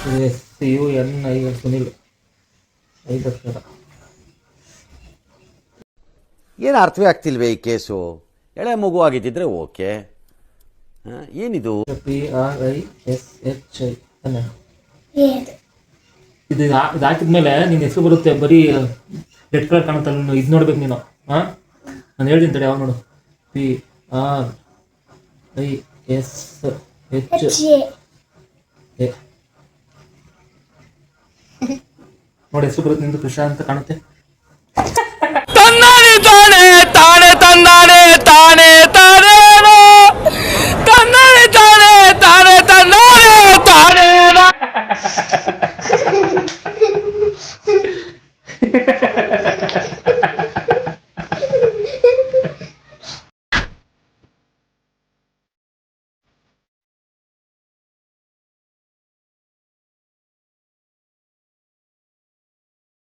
SUNI Sunil 5 ಅಕ್ಷರ. ಏನು ಅರ್ಥವೇ ಆಗ್ತಿಲ್ವೇ ಈ ಕೇಸು? ಎಳೆ ಮಗು ಆಗಿದ್ದಿದ್ರೆ ಓಕೆ. ಏನಿದು? PRISHI ಅಲ್ಲ, ಇದು ಹಾಕಿದ್ಮೇಲೆ ನಿನ್ನ ಹೆಸರು ಬರುತ್ತೆ, ಬರೀ ರೆಡ್ ಕಲರ್ ಕಾಣುತ್ತಲ್ಲ, ಇದು ನೋಡ್ಬೇಕು ನೀನು. ನಾನು ಹೇಳ್ತೀನಿ ತಡೆ, ಯಾವಾಗ ನೋಡು. PRISHA ನೋಡಿ, ಹೆಸರು ಬರುತ್ತೆ ನಿಂದು, ಕೃಷ್ಣ ಅಂತ ಕಾಣುತ್ತೆ. ತಾನೆ ತಾನೆ ತಾನೆ ತಾನೆ ತಾನೆ